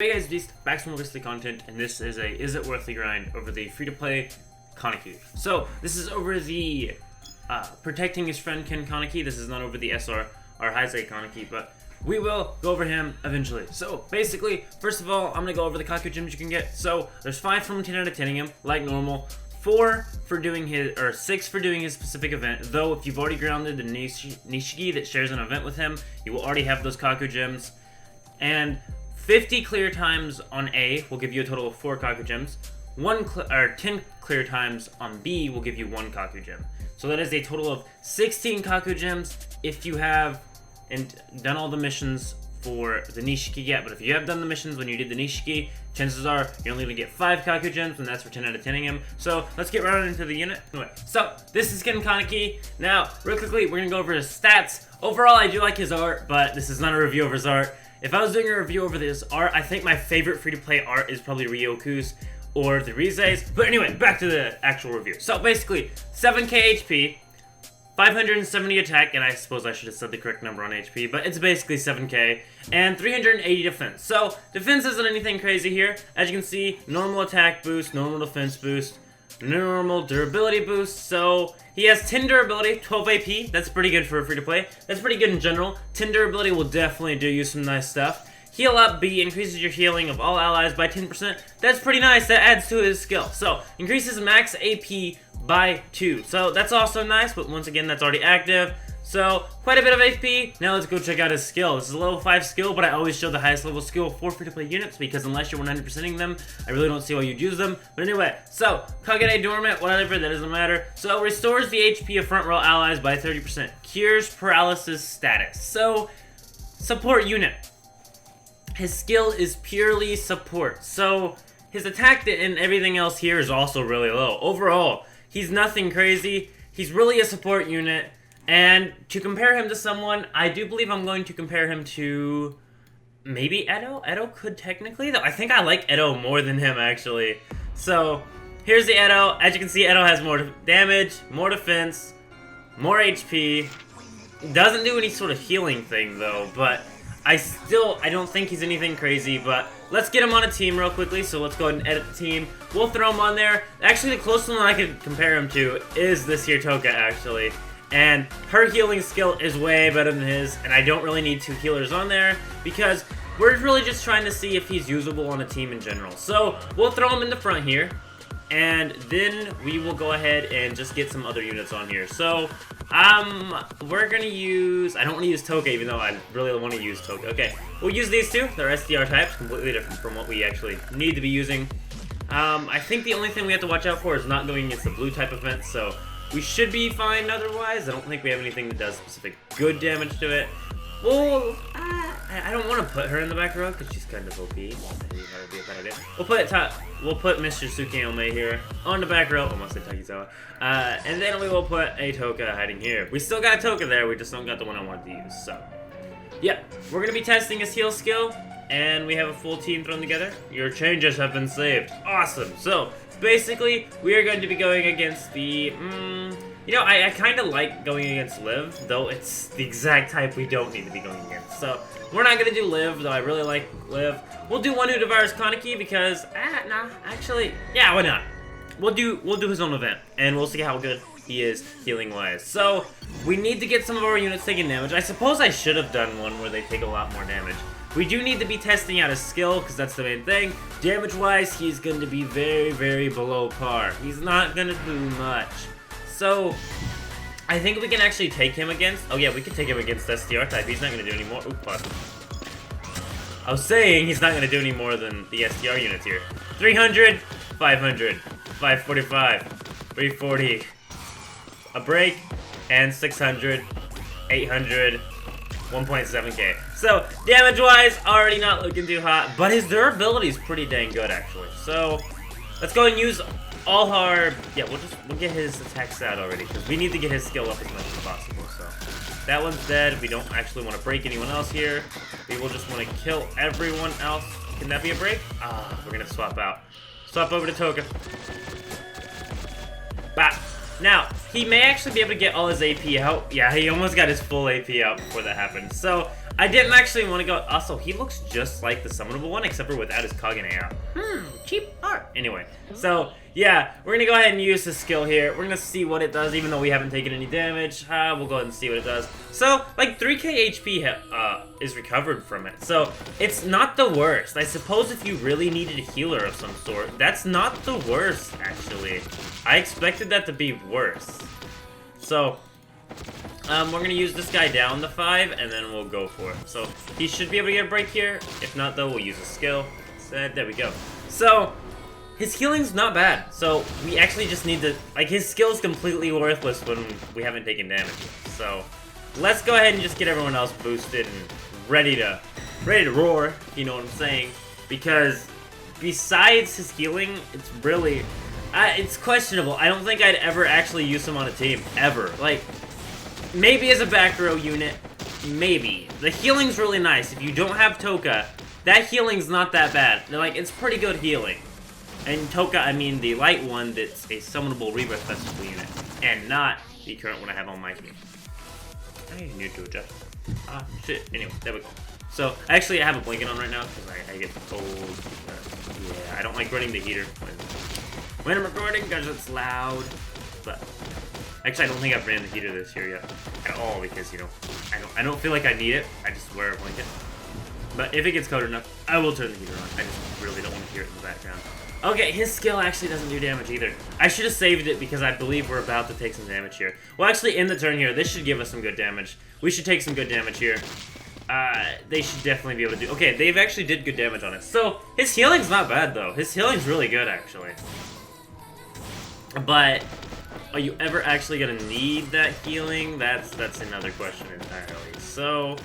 Hey guys, Beast, back to more Grizzly content, and this is a Is It Worth the Grind over the free-to-play Kaneki. So, this is over the Protecting His Friend Ken Kaneki. This is not over the SR or Heisei Kaneki, but we will go over him eventually. So, basically, first of all, I'm going to go over the Kaku gems you can get. So, there's 5 from 10 out of 10ing him, like normal. 4 for doing his, or 6 for doing his specific event, though if you've already grounded the Nishiki that shares an event with him, you will already have those Kaku gems. And 50 clear times on A will give you a total of 4 Kaku gems. 10 clear times on B will give you 1 Kaku gem. So that is a total of 16 Kaku gems if you have done all the missions for the Nishiki yet. But if you have done the missions when you did the Nishiki, chances are you're only going to get 5 Kaku gems, and that's for 10 out of 10ing him. So let's get right into the unit. Anyway, so this is Ken Kaneki. Now, real quickly, we're going to go over his stats. Overall, I do like his art, but this is not a review of his art. If I was doing a review over this art, I think my favorite free-to-play art is probably Ryoku's or the Rizei's. But anyway, back to the actual review. So basically, 7k HP, 570 attack, and I suppose I should have said the correct number on HP, but it's basically 7k, and 380 defense. So, defense isn't anything crazy here. As you can see, normal attack boost, normal defense boost, normal durability boost. So he has 10 durability, 12 AP. That's pretty good for a free-to-play. That's pretty good in general. 10 durability will definitely do you some nice stuff. Heal up B increases your healing of all allies by 10%. That's pretty nice. That adds to his skill. So increases max AP by 2. So that's also nice, but once again, that's already active. So, quite a bit of AP. Now let's go check out his skill. This is a level 5 skill, but I always show the highest level skill for free-to-play units because unless you're 100%ing them, I really don't see why you'd use them. But anyway, so, Kagane Dormant, whatever, that doesn't matter. So, restores the HP of front row allies by 30%. Cures paralysis status. So, support unit. His skill is purely support. So, his attack and everything else here is also really low. Overall, he's nothing crazy. He's really a support unit. And to compare him to someone, I do believe I'm going to compare him to maybe Edo. Edo could technically, though I think I like Edo more than him actually. So here's the Edo. As you can see, Edo has more damage, more defense, more HP. Doesn't do any sort of healing thing though, but I don't think he's anything crazy. But let's get him on a team real quickly. So let's go ahead and edit the team. We'll throw him on there. Actually, the closest one I could compare him to is this here Toka actually. And her healing skill is way better than his, and I don't really need 2 healers on there because we're really just trying to see if he's usable on a team in general. So we'll throw him in the front here, and then we will go ahead and just get some other units on here. So we're gonna use, I don't want to use Toka even though I really want to use Toka. Okay, we'll use these two. They're SDR types, completely different from what we actually need to be using. I think the only thing we have to watch out for is not going against the blue type event, so we should be fine otherwise. I don't think we have anything that does specific good damage to it. Well, I don't want to put her in the back row because she's kind of OP. Maybe that would be a bad idea. We'll put Mr. Tsukiome here on the back row. Almost said Takizawa. And then we will put a Toka hiding here. We still got a Toka there. We just don't got the one I wanted to use. So, yeah, we're gonna be testing his heal skill, and we have a full team thrown together. Your changes have been saved. Awesome. So basically, we are going to be going against the, you know, I kind of like going against Liv, though it's the exact type we don't need to be going against. So, we're not going to do Liv, though I really like Liv. We'll do one who devours Kaneki because, nah, actually, yeah, why not? We'll do his own event, and we'll see how good he is healing-wise. So, we need to get some of our units taking damage. I suppose I should have done one where they take a lot more damage. We do need to be testing out his skill, because that's the main thing. Damage-wise, he's going to be very, very below par. He's not going to do much. So, I think we can actually take him against... Oh yeah, we can take him against SDR type. He's not going to do any more... Oop, pause. I was saying he's not going to do any more than the SDR units here. 300, 500, 545, 340, a break, and 600, 800... 1.7k. So, damage-wise, already not looking too hot, but his durability is pretty dang good, actually. So, let's go and use all our... Yeah, we'll get his attacks out already, because we need to get his skill up as much as possible, so. That one's dead. We don't actually want to break anyone else here. We will just want to kill everyone else. Can that be a break? We're going to swap out. Swap over to Toka. Bah! Now, he may actually be able to get all his AP out. Yeah, he almost got his full AP out before that happened. So, I didn't actually want to go... Also, he looks just like the summonable one, except for without his Kagane out. Cheap art. Anyway, so, yeah, we're going to go ahead and use his skill here. We're going to see what it does, even though we haven't taken any damage. We'll go ahead and see what it does. So, like, 3k HP is recovered from it. So, it's not the worst. I suppose if you really needed a healer of some sort, that's not the worst, actually. I expected that to be worse. So, we're going to use this guy down to 5, and then we'll go for it. So, he should be able to get a break here. If not, though, we'll use a skill. There we go. So, his healing's not bad. So, we actually just need to... Like, his skill's completely worthless when we haven't taken damage yet. So, let's go ahead and just get everyone else boosted and ready to roar, you know what I'm saying. Because, besides his healing, it's really... it's questionable. I don't think I'd ever actually use him on a team. Ever. Like... Maybe as a back row unit, maybe. The healing's really nice. If you don't have Toka, that healing's not that bad. Like, it's pretty good healing. And Toka, I mean the light one that's a summonable Rebirth Festival unit, and not the current one I have on my team. I need to adjust. Shit. Anyway, there we go. So, actually, I have a blanket on right now, because I get cold. Yeah, I don't like running the heater when I'm recording, because it's loud. But... Actually, I don't think I've ran the heater this year yet at all because, you know, I don't feel like I need it. I just wear a blanket. But if it gets cold enough, I will turn the heater on. I just really don't want to hear it in the background. Okay, his skill actually doesn't do damage either. I should have saved it because I believe we're about to take some damage here. Well, actually, in the turn here, this should give us some good damage. We should take some good damage here. They should definitely be able to do... Okay, they've actually did good damage on it. So, his healing's not bad, though. His healing's really good, actually. But... Are you ever actually gonna need that healing? That's another question entirely. So,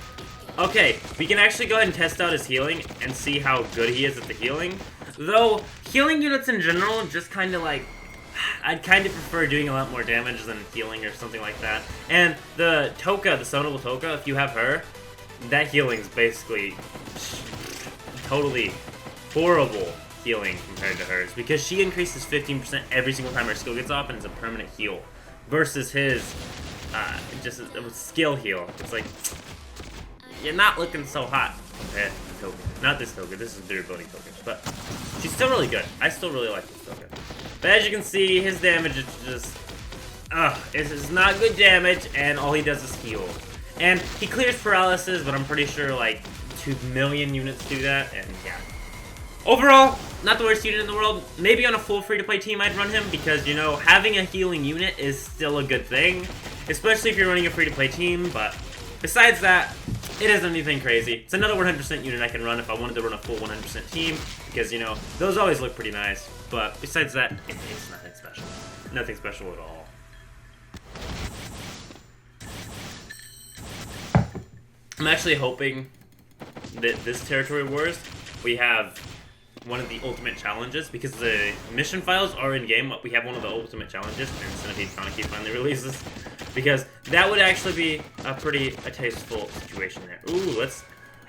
okay, we can actually go ahead and test out his healing and see how good he is at the healing. Though, healing units in general, just kind of like, I'd kind of prefer doing a lot more damage than healing or something like that. And the Toka, the summonable Toka, if you have her, that healing's basically totally horrible healing compared to hers, because she increases 15% every single time her skill gets off and it's a permanent heal, versus his just a skill heal. It's like, you're not looking so hot compared to the token. Not this token, this is durability token, but she's still really good. I still really like this token. But as you can see, his damage is just, it's not good damage, and all he does is heal. And he clears paralysis, but I'm pretty sure like 2 million units do that, and yeah. Overall, not the worst unit in the world. Maybe on a full free-to-play team I'd run him because, you know, having a healing unit is still a good thing. Especially if you're running a free-to-play team, but besides that, it isn't anything crazy. It's another 100% unit I can run if I wanted to run a full 100% team because, you know, those always look pretty nice. But besides that, it's nothing special. Nothing special at all. I'm actually hoping that this Territory Wars, we have one of the ultimate challenges, because the mission files are in game, but we have one of the ultimate challenges, and F2p Kaneki finally releases, because that would actually be a tasteful situation there. Ooh,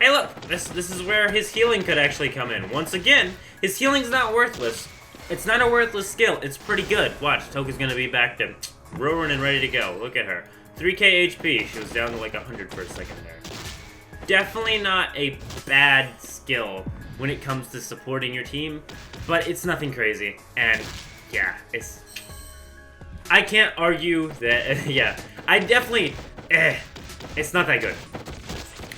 hey look, this is where his healing could actually come in. Once again, his healing's not worthless. It's not a worthless skill, it's pretty good. Watch, Toka's gonna be back to roaring and ready to go. Look at her. 3k HP, she was down to like 100 for a second there. Definitely not a bad skill when it comes to supporting your team, but it's nothing crazy, and yeah, I can't argue that, yeah, I definitely, it's not that good.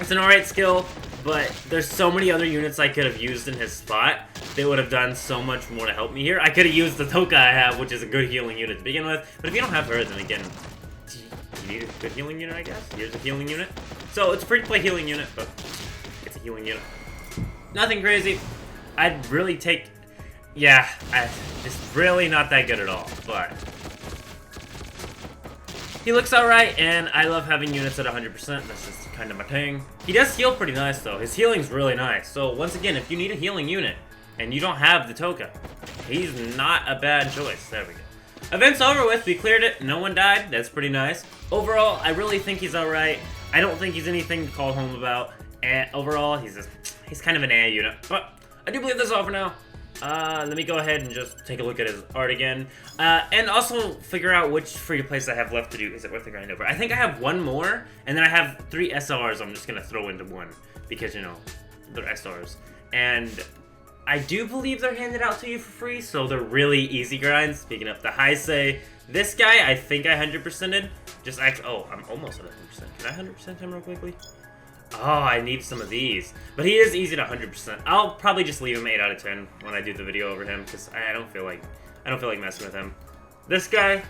It's an alright skill, but there's so many other units I could have used in his spot that would have done so much more to help me here. I could have used the Toka I have, which is a good healing unit to begin with, but if you don't have her, then again, you need a good healing unit, I guess? Here's a healing unit. So, it's a free-to-play healing unit, but it's a healing unit. Nothing crazy. I'd really take... Yeah, it's really not that good at all, but... He looks alright, and I love having units at 100%. That's just kind of my thing. He does heal pretty nice, though. His healing's really nice. So, once again, if you need a healing unit, and you don't have the Toka, he's not a bad choice. There we go. Event's over with. We cleared it. No one died. That's pretty nice. Overall, I really think he's alright. I don't think he's anything to call home about. And overall, he's kind of an A unit. But I do believe that's all for now. Let me go ahead and just take a look at his art again. And also figure out which free-to-plays I have left to do. Is it worth the grind over? I think I have one more, and then I have 3 SLRs I'm just going to throw into one. Because, you know, they're SLRs. And I do believe they're handed out to you for free, so they're really easy grinds. Speaking of the Heisei, this guy, I think I 100%ed. Just actually, oh, I'm almost at 100%. Can I 100% him real quickly? Oh, I need some of these. But he is easy to 100%. I'll probably just leave him 8 out of 10 when I do the video over him, because I don't feel like messing with him. This guy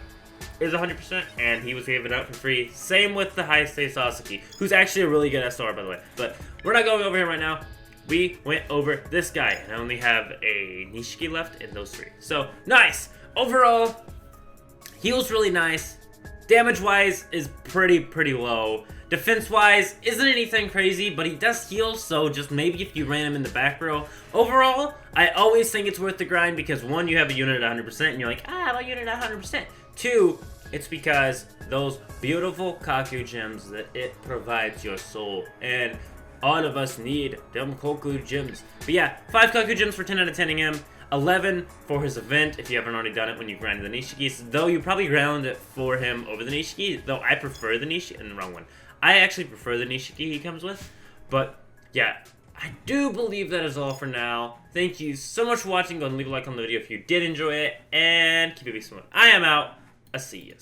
is 100%, and he was given out for free. Same with the Heisei Sasaki, who's actually a really good SR, by the way. But we're not going over him right now. We went over this guy, and I only have a Nishiki left in those 3. So, nice! Overall, heal's really nice. Damage-wise is pretty low. Defense-wise, isn't anything crazy, but he does heal, so just maybe if you ran him in the back row. Overall, I always think it's worth the grind because 1, you have a unit at 100%, and you're like, I have a unit at 100%. 2, it's because those beautiful Kaku gems that it provides your soul. And all of us need them Koku gems. But yeah, 5 Kaku gems for 10 out of 10ing him. 11 for his event, if you haven't already done it when you grinded the Nishikis. Though you probably ground it for him over the Nishiki. Though I prefer the Nishiki. And the wrong one. I actually prefer the Nishiki he comes with. But yeah, I do believe that is all for now. Thank you so much for watching. Go and leave a like on the video if you did enjoy it. And keep it peaceful. I am out. I'll see you.